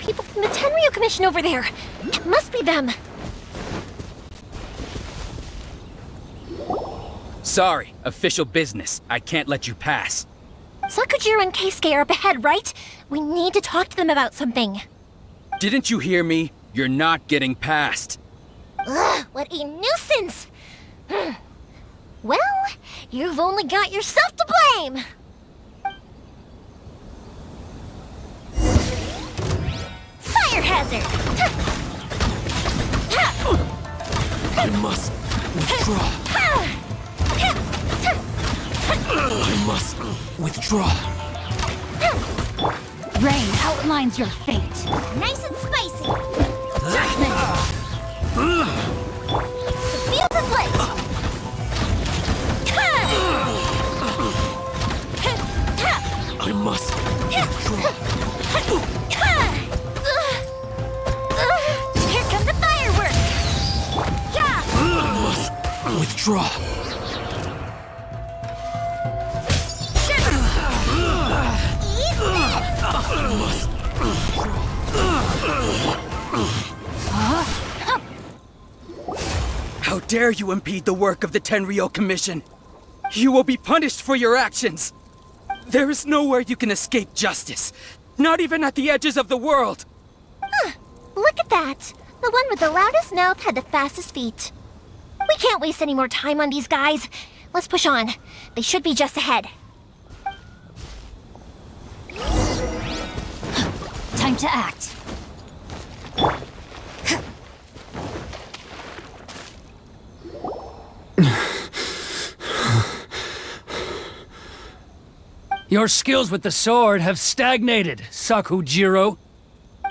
people from the Tenryu Commission over there. It must be them. Sorry, official business. I can't let you pass. Sakujiro and Keisuke are up ahead, right? We need to talk to them about something. Didn't you hear me? You're not getting past. Ugh, what a nuisance! Well, you've only got yourself to blame! Fire hazard! I must withdraw. I must withdraw. Rain outlines your fate. Nice and spicy! The field is lit! I must withdraw. Here come the fireworks! Yeah! I must withdraw. How dare you impede the work of the Tenryo Commission? You will be punished for your actions. There is nowhere you can escape justice. Not even at the edges of the world. Look at that! The one with the loudest mouth had the fastest feet. We can't waste any more time on these guys. Let's push on. They should be just ahead. Time to act. Your skills with the sword have stagnated, Sakujiro.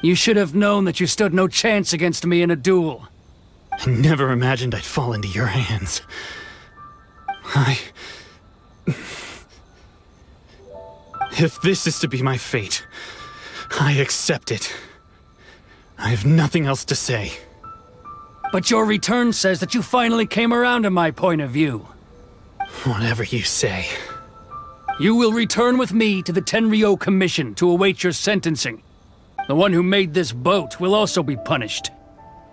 You should have known that you stood no chance against me in a duel. I never imagined I'd fall into your hands. If this is to be my fate, I accept it. I have nothing else to say. But your return says that you finally came around to my point of view. Whatever you say. You will return with me to the Tenryo Commission to await your sentencing. The one who made this boat will also be punished.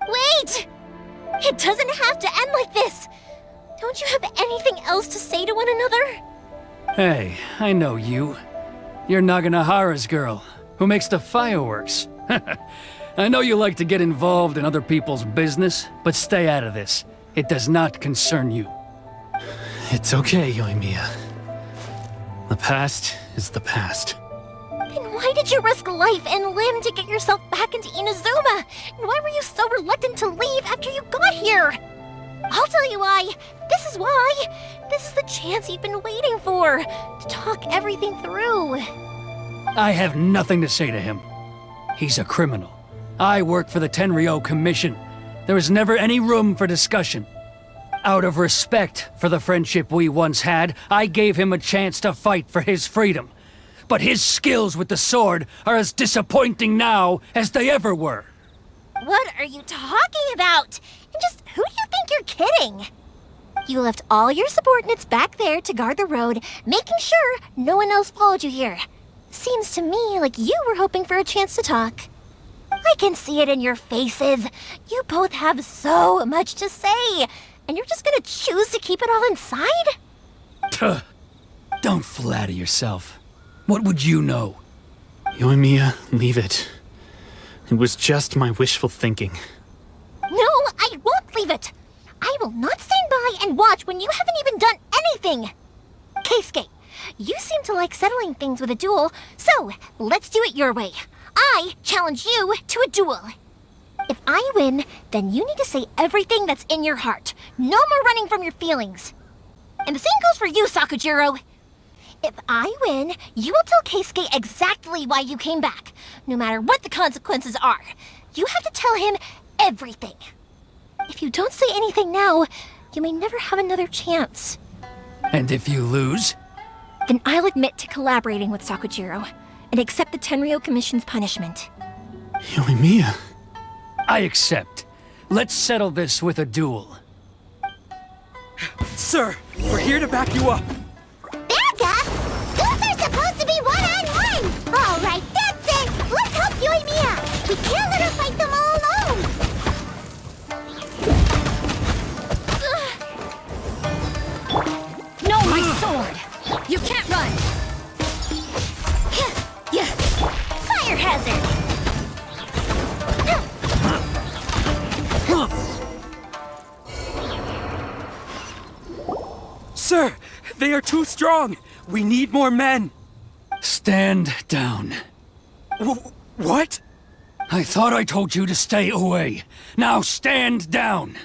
Wait! It doesn't have to end like this! Don't you have anything else to say to one another? Hey, I know you. You're Naganohara's girl, who makes the fireworks. I know you like to get involved in other people's business, but stay out of this. It does not concern you. It's okay, Yoimiya. The past is the past. Then why did you risk life and limb to get yourself back into Inazuma? And why were you so reluctant to leave after you got here? I'll tell you why. This is why. This is the chance you've been waiting for, to talk everything through. I have nothing to say to him. He's a criminal. I work for the Tenryo Commission. There is never any room for discussion. Out of respect for the friendship we once had, I gave him a chance to fight for his freedom. But his skills with the sword are as disappointing now as they ever were. What are you talking about? And just who do you think you're kidding? You left all your subordinates back there to guard the road, making sure no one else followed you here. Seems to me like you were hoping for a chance to talk. I can see it in your faces. You both have so much to say, and you're just gonna choose to keep it all inside? Tuh. Don't flatter yourself. What would you know? Yoimiya, leave it. It was just my wishful thinking. No, I won't leave it. I will not stand by and watch when you haven't even done anything. Keisuke, you seem to like settling things with a duel, so let's do it your way. I challenge you to a duel. If I win, then you need to say everything that's in your heart. No more running from your feelings. And the same goes for you, Sakujiro. If I win, you will tell Keisuke exactly why you came back, no matter what the consequences are. You have to tell him everything. If you don't say anything now, you may never have another chance. And if you lose? Then I'll admit to collaborating with Sakujiro and accept the Tenryo Commission's punishment. Yoimiya. I accept. Let's settle this with a duel. Sir, we're here to back you up. Back up? Those are supposed to be one-on-one! All right, that's it! Let's help Yoimiya! We Sir, they are too strong. We need more men. Stand down. What? I thought I told you to stay away. Now stand down.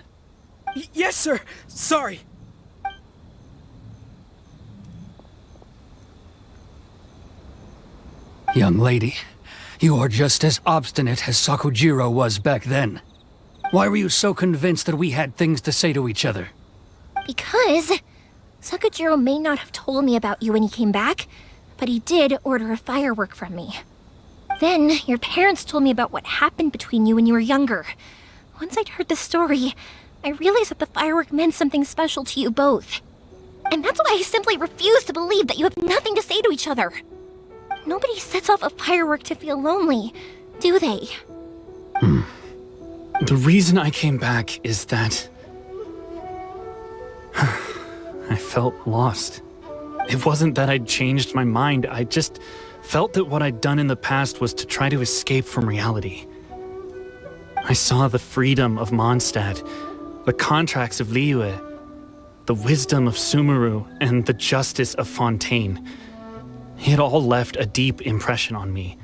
Yes, sir. Sorry. Young lady, you are just as obstinate as Sakujiro was back then. Why were you so convinced that we had things to say to each other? Because Sakujiro may not have told me about you when he came back, but he did order a firework from me. Then, your parents told me about what happened between you when you were younger. Once I'd heard the story, I realized that the firework meant something special to you both. And that's why I simply refuse to believe that you have nothing to say to each other. Nobody sets off a firework to feel lonely, do they? The reason I came back is that I felt lost. It wasn't that I'd changed my mind, I just felt that what I'd done in the past was to try to escape from reality. I saw the freedom of Mondstadt, the contracts of Liyue, the wisdom of Sumeru, and the justice of Fontaine. It all left a deep impression on me.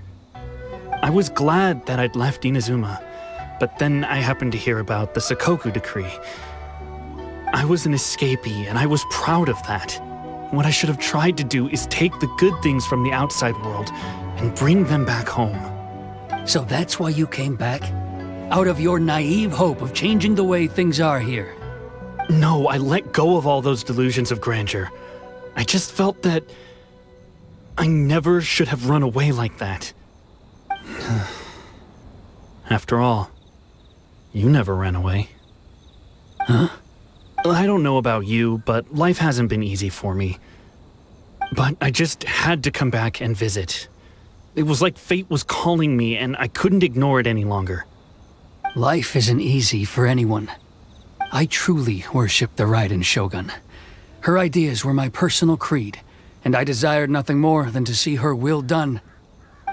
I was glad that I'd left Inazuma, but then I happened to hear about the Sakoku decree. I was an escapee, and I was proud of that. What I should have tried to do is take the good things from the outside world and bring them back home. So that's why you came back? Out of your naive hope of changing the way things are here? No, I let go of all those delusions of grandeur. I just felt that I never should have run away like that. After all, you never ran away. Huh? I don't know about you, but life hasn't been easy for me. But I just had to come back and visit. It was like fate was calling me, and I couldn't ignore it any longer. Life isn't easy for anyone. I truly worship the Raiden Shogun. Her ideas were my personal creed, and I desired nothing more than to see her will done.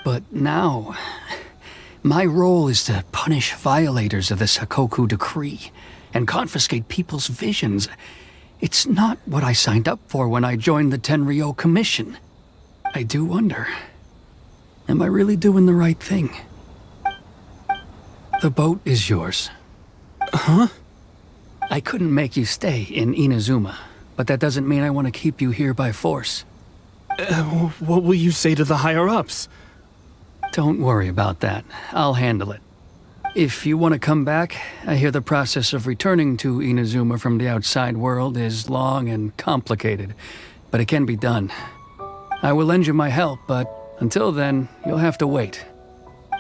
But now, my role is to punish violators of the Sakoku decree and confiscate people's visions. It's not what I signed up for when I joined the Tenryou Commission. I do wonder, am I really doing the right thing? The boat is yours. Huh? I couldn't make you stay in Inazuma, but that doesn't mean I want to keep you here by force. What will you say to the higher-ups? Don't worry about that. I'll handle it. If you want to come back, I hear the process of returning to Inazuma from the outside world is long and complicated, but it can be done. I will lend you my help, but until then, you'll have to wait.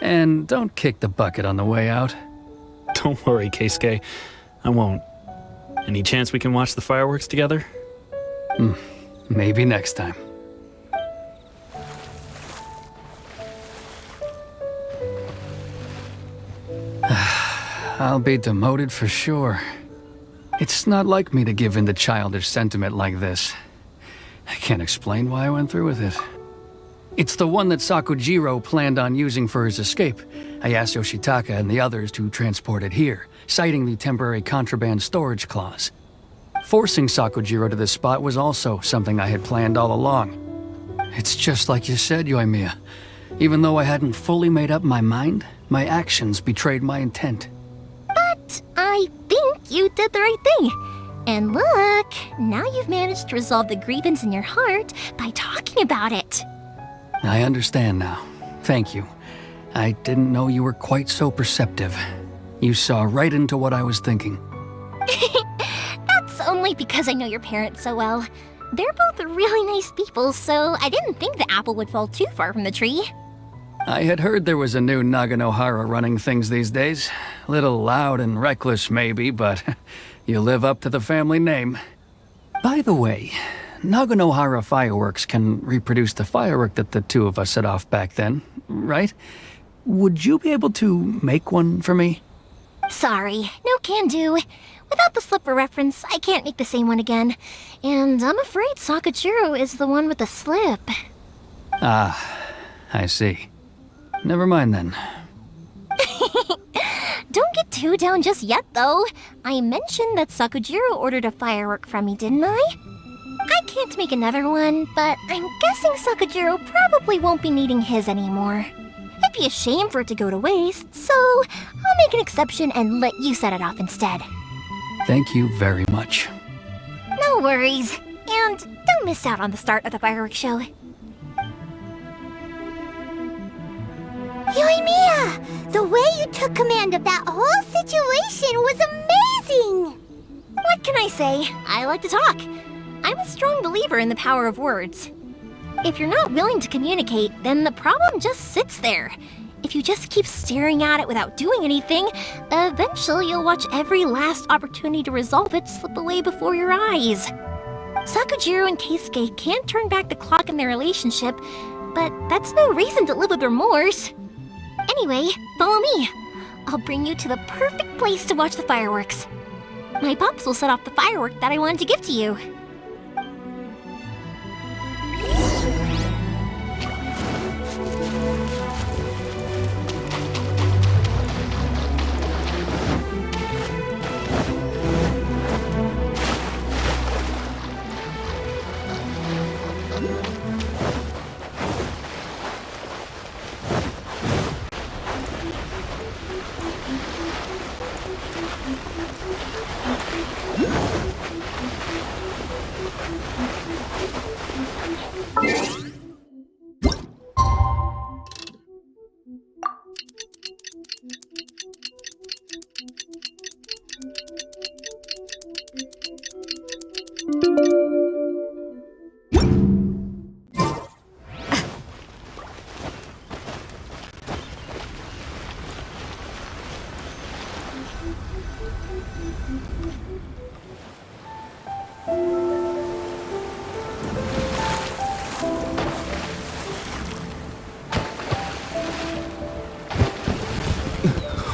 And don't kick the bucket on the way out. Don't worry, Keisuke. I won't. Any chance we can watch the fireworks together? Maybe next time. I'll be demoted for sure. It's not like me to give in to childish sentiment like this. I can't explain why I went through with it. It's the one that Sakujiro planned on using for his escape. I asked Yoshitaka and the others to transport it here, citing the temporary contraband storage clause. Forcing Sakujiro to this spot was also something I had planned all along. It's just like you said, Yoimiya. Even though I hadn't fully made up my mind, my actions betrayed my intent. But I think you did the right thing. And look, now you've managed to resolve the grievance in your heart by talking about it. I understand now. Thank you. I didn't know you were quite so perceptive. You saw right into what I was thinking. That's only because I know your parents so well. They're both really nice people, so I didn't think the apple would fall too far from the tree. I had heard there was a new Naganohara running things these days. Little loud and reckless, maybe, but you live up to the family name. By the way, Naganohara fireworks can reproduce the firework that the two of us set off back then, right? Would you be able to make one for me? Sorry, no can do. Without the slipper reference, I can't make the same one again. And I'm afraid Sakujiro is the one with the slip. Ah, I see. Never mind then. Don't get too down just yet, though. I mentioned that Sakujiro ordered a firework from me, didn't I? to make another one, but I'm guessing Sakajiro probably won't be needing his anymore. It'd be a shame for it to go to waste, so I'll make an exception and let you set it off instead. Thank you very much. No worries. And don't miss out on the start of the fireworks show. Yoimiya! The way you took command of that whole situation was amazing! What can I say? I like to talk. I'm a strong believer in the power of words. If you're not willing to communicate, then the problem just sits there. If you just keep staring at it without doing anything, eventually you'll watch every last opportunity to resolve it slip away before your eyes. Sakujiro and Keisuke can't turn back the clock in their relationship, but that's no reason to live with remorse. Anyway, follow me. I'll bring you to the perfect place to watch the fireworks. My pops will set off the firework that I wanted to give to you.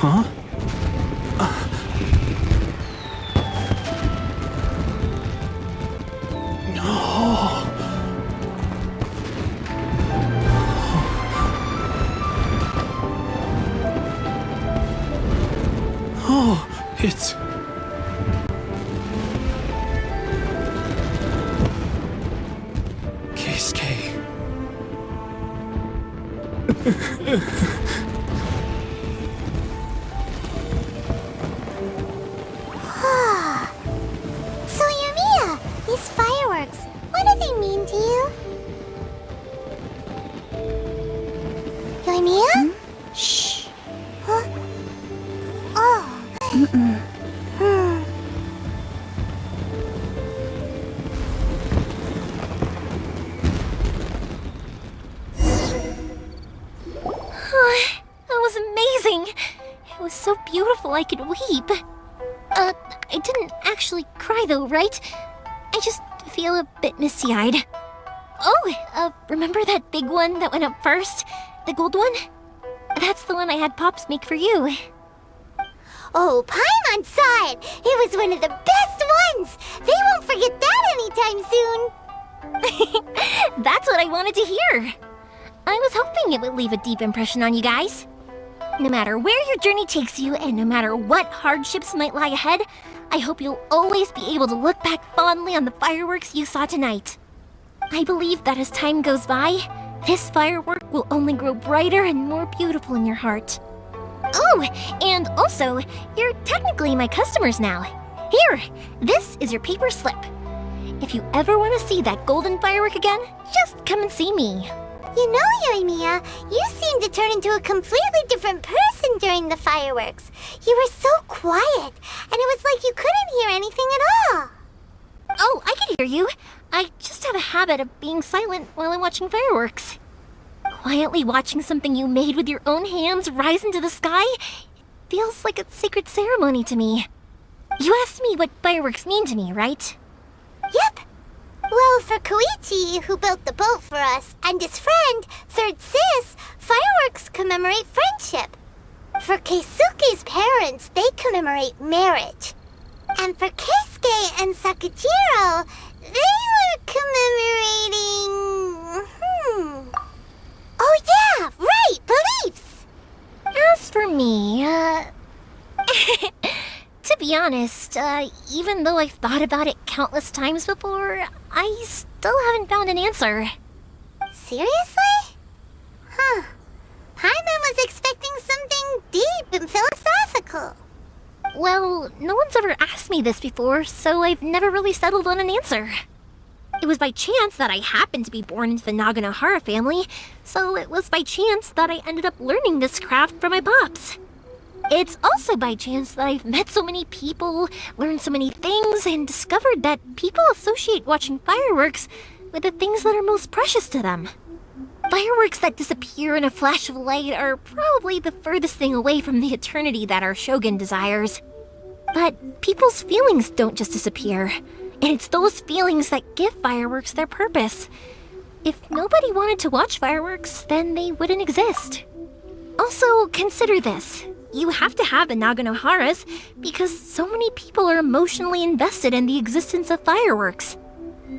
Huh? No. Oh, it's... Keisuke. So Yoimiya, these fireworks, what do they mean to you? Yoimiya? Shh. Huh? Oh. That was amazing. It was so beautiful I could weep. I didn't actually cry though, right? I just feel a bit misty-eyed. Oh, remember that big one that went up first? The gold one? That's the one I had Pops make for you. Oh, Paimon saw it! It was one of the best ones! They won't forget that anytime soon! That's what I wanted to hear. I was hoping it would leave a deep impression on you guys. No matter where your journey takes you, and no matter what hardships might lie ahead, I hope you'll always be able to look back fondly on the fireworks you saw tonight. I believe that as time goes by, this firework will only grow brighter and more beautiful in your heart. Oh, and also, you're technically my customers now. Here, this is your paper slip. If you ever want to see that golden firework again, just come and see me. You know, Yoimiya, you seemed to turn into a completely different person during the fireworks. You were so quiet, and it was like you couldn't hear anything at all. Oh, I can hear you. I just have a habit of being silent while I'm watching fireworks. Quietly watching something you made with your own hands rise into the sky feels like a sacred ceremony to me. You asked me what fireworks mean to me, right? Yep. Well, for Koichi, who built the boat for us, and his friend, Third Sis, fireworks commemorate friendship. For Keisuke's parents, they commemorate marriage. And for Keisuke and Sakajiro, they were commemorating... Oh yeah, right, beliefs! As for me, to be honest, even though I've thought about it countless times before, I still haven't found an answer. Seriously? Huh. Paimon was expecting something deep and philosophical. Well, no one's ever asked me this before, so I've never really settled on an answer. It was by chance that I happened to be born into the Naganohara family, so it was by chance that I ended up learning this craft from my pops. It's also by chance that I've met so many people, learned so many things, and discovered that people associate watching fireworks with the things that are most precious to them. Fireworks that disappear in a flash of light are probably the furthest thing away from the eternity that our shogun desires. But people's feelings don't just disappear, and it's those feelings that give fireworks their purpose. If nobody wanted to watch fireworks, then they wouldn't exist. Also, consider this. You have to have the Naganoharas because so many people are emotionally invested in the existence of fireworks.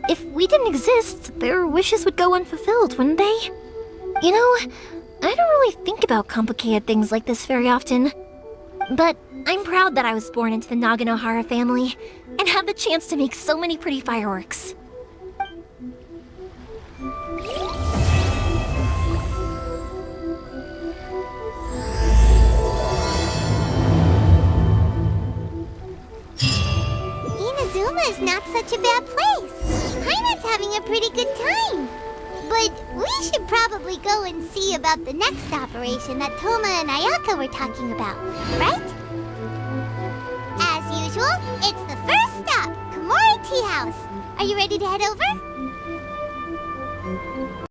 If we didn't exist, their wishes would go unfulfilled, wouldn't they? You know, I don't really think about complicated things like this very often. But I'm proud that I was born into the Naganohara family and have the chance to make so many pretty fireworks. Inazuma is not such a bad place. Paimon's having a pretty good time. But we should probably go and see about the next operation that Toma and Ayaka were talking about, right? As usual, it's the first stop, Komori Tea House. Are you ready to head over?